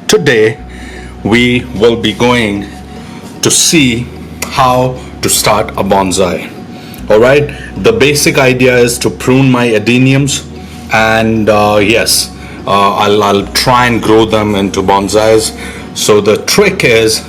Today we will be going to see how to start a bonsai. Alright, the basic idea is to prune my adeniums, and I'll try and grow them into bonsais. So the trick is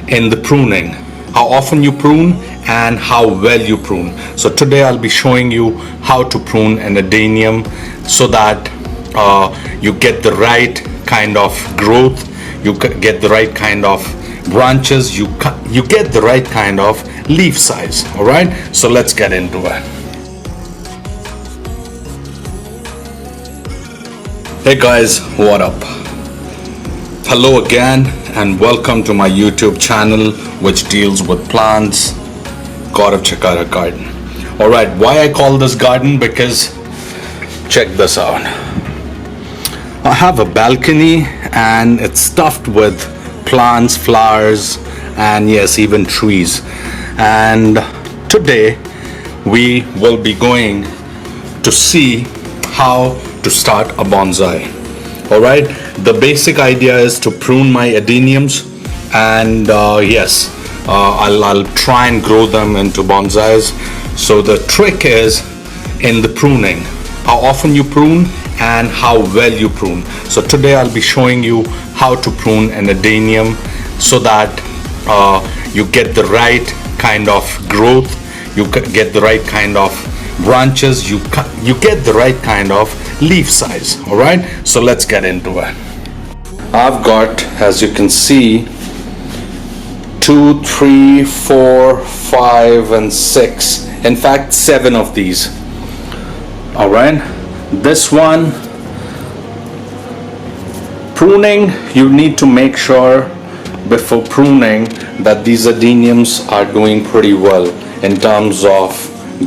in the pruning, how often you prune and how well you prune. So today I'll be showing you how to prune an adenium so that you get the right kind of growth, you get the right kind of branches, you get the right kind of leaf size. All right, so let's get into it. Hey guys, what up? Hello again and welcome to my YouTube channel which deals with plants, Caudex garden. All right, why I call this garden? Because check this out. I have a balcony and it's stuffed with plants, flowers, and yes, even trees. And today we will be going to see how to start a bonsai. All right, the basic idea is to prune my adeniums, and I'll try and grow them into bonsais. So the trick is in the pruning, how often you prune and how well you prune. So today I'll be showing you how to prune an adenium so that you get the right kind of growth, you get the right kind of branches, you get the right kind of leaf size. All right, so let's get into it. I've got, as you can see, 2, 3, 4, 5 and 6, in fact 7 of these. All right, this one, pruning, you need to make sure before pruning that these adeniums are doing pretty well in terms of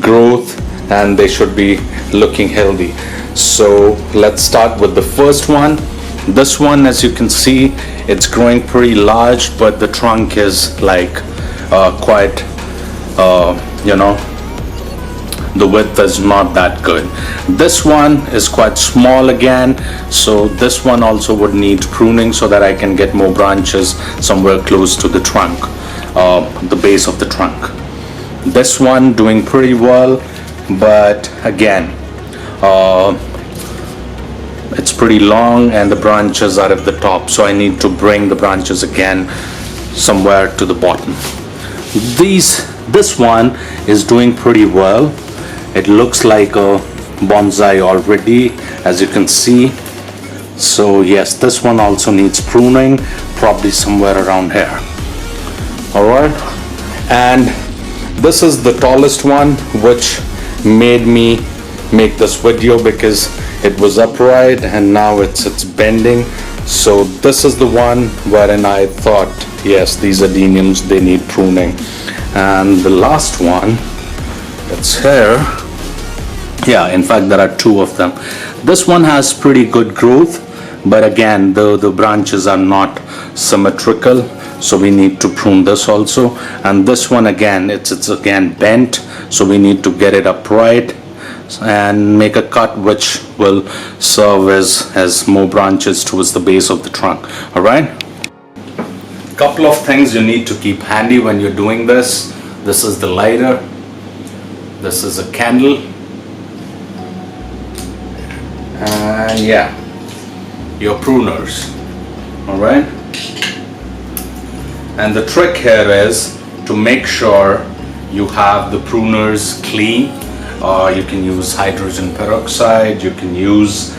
growth and they should be looking healthy. So let's start with the first one. This one, as you can see, it's growing pretty large, but the trunk is like quite the width is not that good. This one is quite small again, so this one also would need pruning so that I can get more branches somewhere close to the trunk, the base of the trunk. This one doing pretty well, but again it's pretty long and the branches are at the top, so I need to bring the branches again somewhere to the bottom. This one is doing pretty well. It looks like a bonsai already, as you can see. So yes, this one also needs pruning, probably somewhere around here. All right, and this is the tallest one, which made me make this video because it was upright and now it's bending. So this is the one wherein I thought, yes, these adeniums, they need pruning. And the last one, it's here. Yeah, in fact there are 2 of them. This one has pretty good growth, but again the branches are not symmetrical, so we need to prune this also. And this one again, it's again bent, so we need to get it upright and make a cut which will serve as more branches towards the base of the trunk. All right, couple of things you need to keep handy when you're doing this. This is the lighter, this is a candle, and yeah, your pruners. All right, and the trick here is to make sure you have the pruners clean. You can use hydrogen peroxide, you can use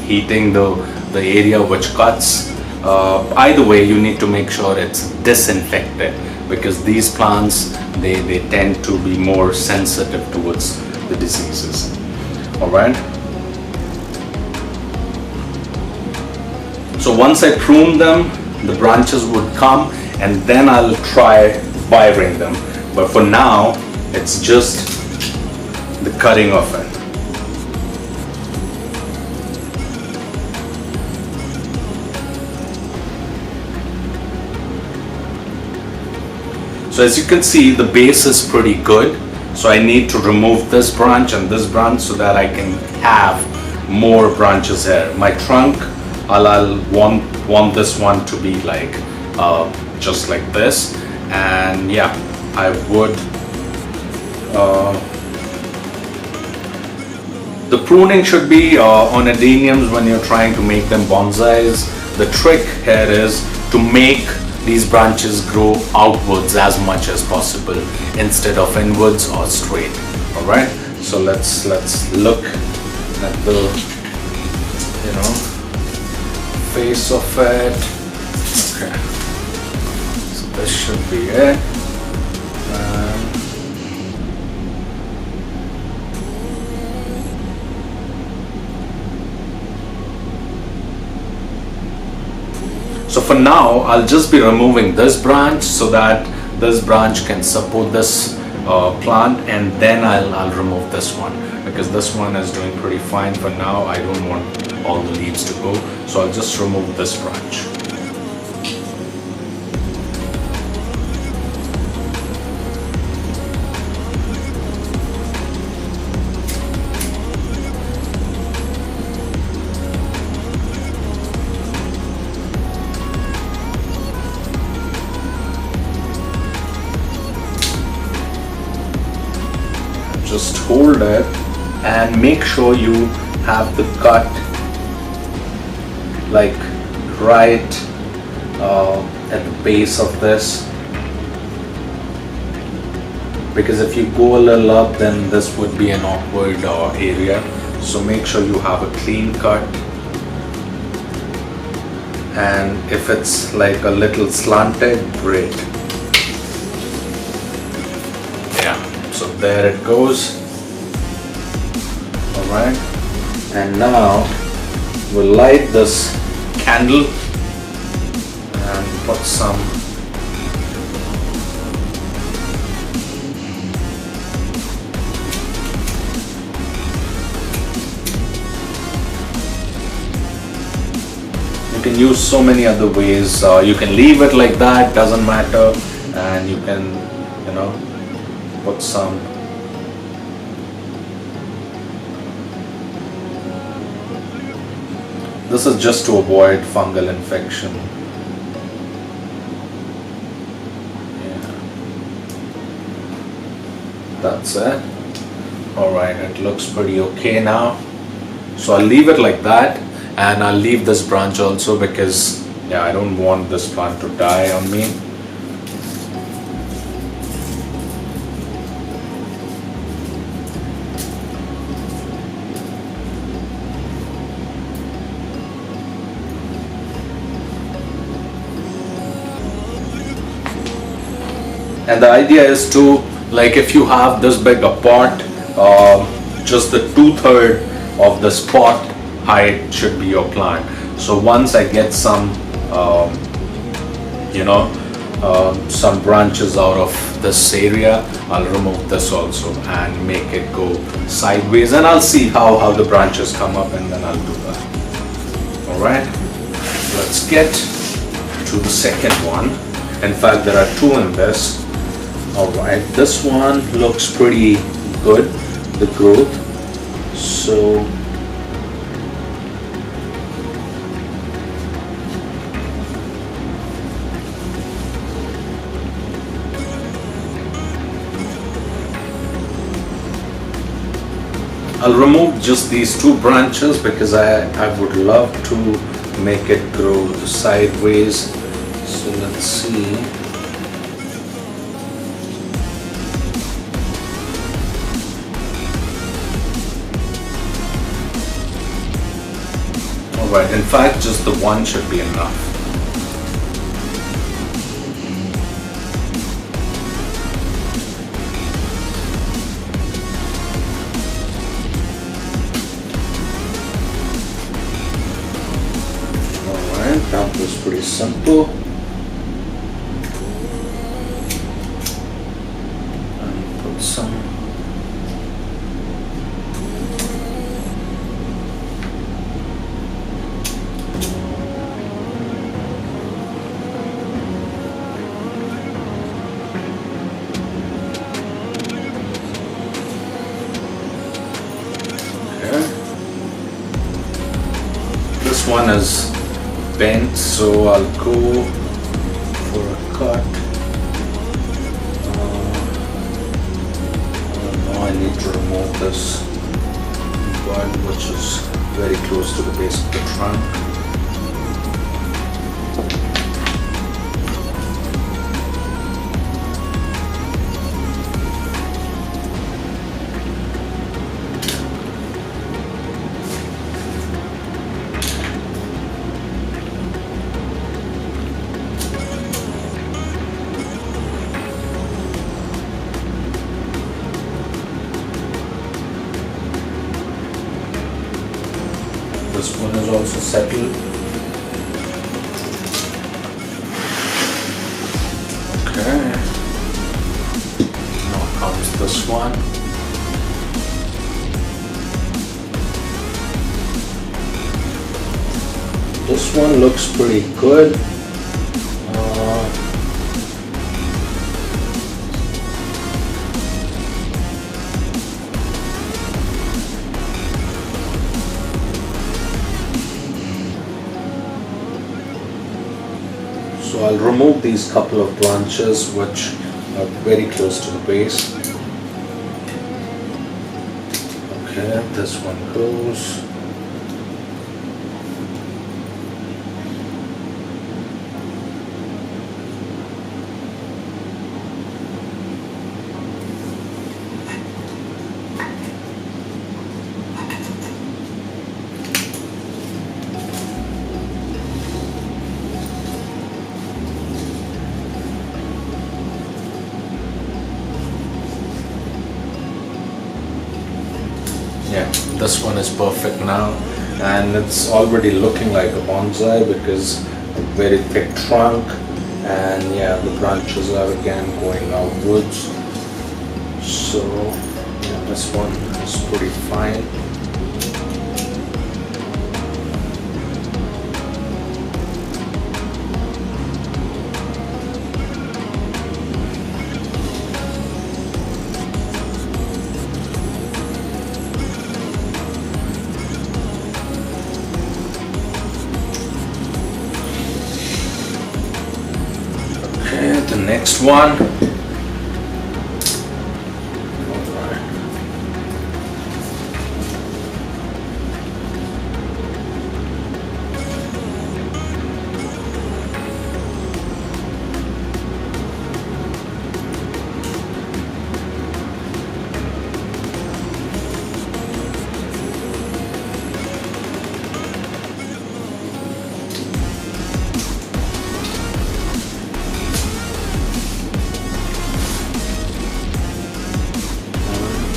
heating the area which cuts. Either way, you need to make sure it's disinfected, because these plants, they tend to be more sensitive towards the diseases. All right, so once I prune them, the branches would come and then I'll try wiring them, but for now it's just the cutting of it. So as you can see, the base is pretty good, so I need to remove this branch and this branch so that I can have more branches here. My trunk, I'll want this one to be like just like this. And yeah, I would the pruning should be on adeniums when you're trying to make them bonsais. The trick here is to make these branches grow outwards as much as possible instead of inwards or straight. All right, so let's look at the face of it. Okay, so this should be it. So for now, I'll just be removing this branch so that this branch can support this plant, and then I'll remove this one, because this one is doing pretty fine for now. I don't want all the leaves to go, so I'll just remove this branch. Just hold it and make sure you have the cut like right at the base of this, because if you go a little up, then this would be an awkward area. So make sure you have a clean cut, and if it's like a little slanted, great. So there it goes. Alright, and now we'll light this candle and put some you can use so many other ways. You can leave it like that, doesn't matter, and you can put some this is just to avoid fungal infection. Yeah. That's it. Alright, it looks pretty okay now. So I'll leave it like that, and I'll leave this branch also, because yeah, I don't want this plant to die on me. And the idea is to, like, if you have this big a pot, just the 2/3 of the pot height should be your plant. So once I get some, some branches out of this area, I'll remove this also and make it go sideways, and I'll see how the branches come up, and then I'll do that. All right, let's get to the second one. In fact, there are two in this. Alright, this one looks pretty good, the growth. So I'll remove just these two branches, because I would love to make it grow sideways. So let's see. Alright, in fact, just the one should be enough. Alright, that was pretty simple. And put some one is bent, so I'll go for a cut. Now I need to remove this one, which is very close to the base of the trunk. This one is also settled. Okay. Now comes this one. This one looks pretty good. So I'll remove these couple of branches which are very close to the base. Okay, this one goes. Yeah, this one is perfect now, and it's already looking like a bonsai because a very thick trunk, and yeah, the branches are again going outwards. So yeah, this one is pretty fine. The next one.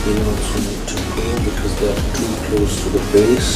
They also need to go because they are too close to the base.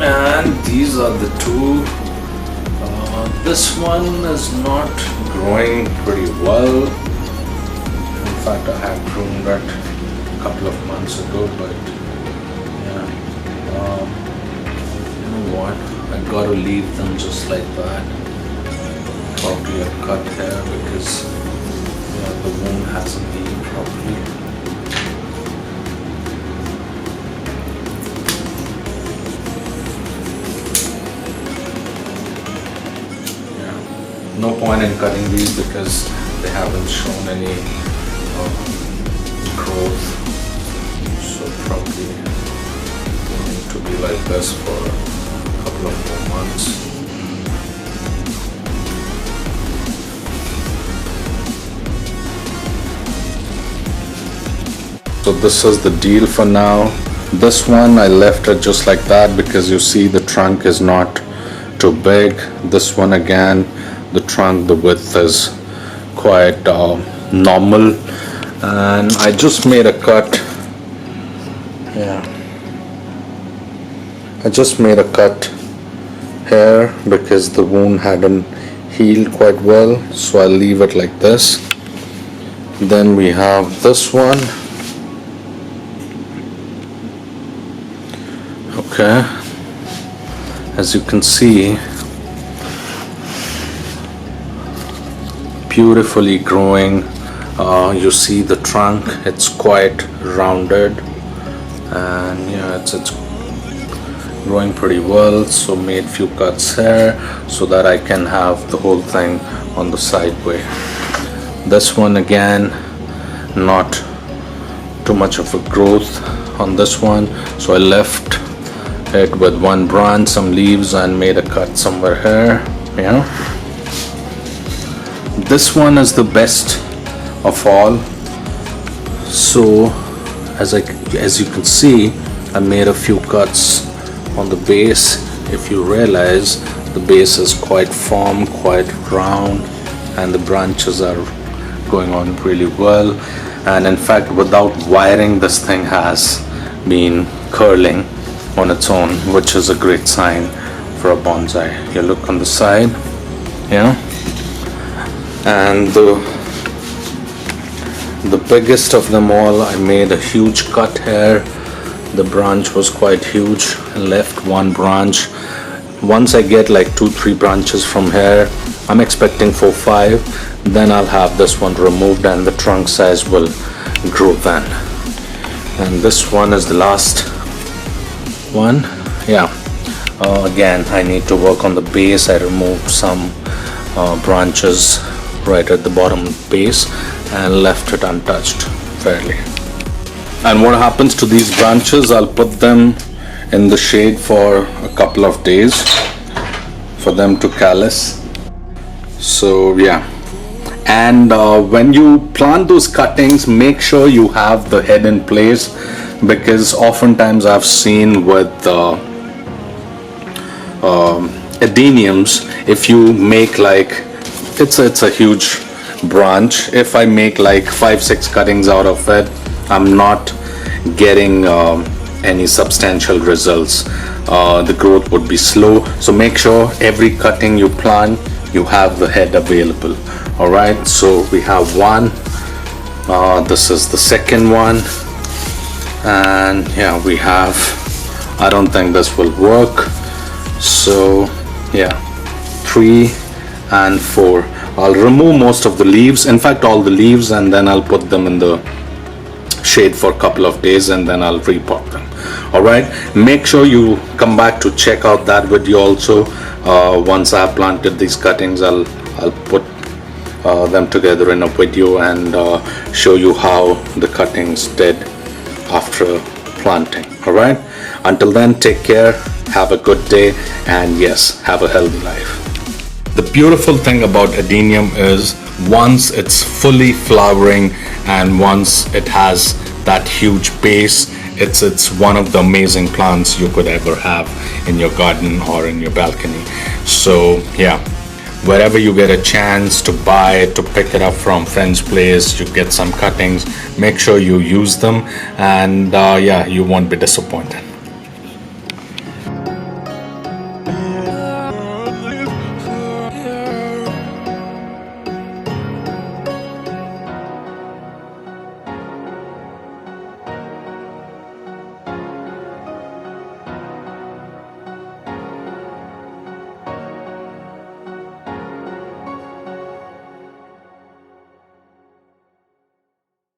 And these are the two. This one is not growing pretty well. In fact, I had pruned it a couple of months ago, but yeah, you know what? I gotta leave them just like that. Probably a cut here because yeah, the wound hasn't healed properly. No point in cutting these because they haven't shown any growth, so probably need to be like this for a couple of more months. So this is the deal for now. This one I left it just like that because you see the trunk is not too big. This one again, the trunk, the width is quite normal, and I just made a cut. I just made a cut here because the wound hadn't healed quite well, so I'll leave it like this. Then we have this one. Okay, as you can see, beautifully growing. You see the trunk, it's quite rounded, and yeah, it's growing pretty well. So made few cuts here so that I can have the whole thing on the side way. This one again, not too much of a growth on this one, so I left it with one branch, some leaves, and made a cut somewhere here. This one is the best of all. So as you can see, I made a few cuts on the base. If you realize, the base is quite firm, quite round, and the branches are going on really well. And in fact, without wiring, this thing has been curling on its own, which is a great sign for a bonsai. You look on the side, and the biggest of them all, I made a huge cut here. The branch was quite huge. I left one branch. Once I get like 2-3 branches from here, I'm expecting 4-5, then I'll have this one removed and the trunk size will grow then. And this one is the last one. Again, I need to work on the base. I removed some branches right at the bottom base and left it untouched fairly. And what happens to these branches, I'll put them in the shade for a couple of days for them to callus. So and when you plant those cuttings, make sure you have the head in place, because oftentimes I've seen with adeniums, if you make like, it's a huge branch, if I make like 5-6 cuttings out of it, I'm not getting any substantial results. The growth would be slow. So make sure every cutting you plant, you have the head available. All right, so we have one. This is the second one, and we have, I don't think this will work. So 3 and 4. I'll remove most of the leaves, in fact all the leaves, and then I'll put them in the shade for a couple of days, and then I'll repot them. All right, make sure you come back to check out that video also. Once I've planted these cuttings, I'll put them together in a video and show you how the cuttings did after planting. All right, until then, take care, have a good day, and yes, have a healthy life. The beautiful thing about adenium is, once it's fully flowering and once it has that huge base, it's one of the amazing plants you could ever have in your garden or in your balcony. So wherever you get a chance to buy it, to pick it up from friend's place, you get some cuttings, make sure you use them, and you won't be disappointed.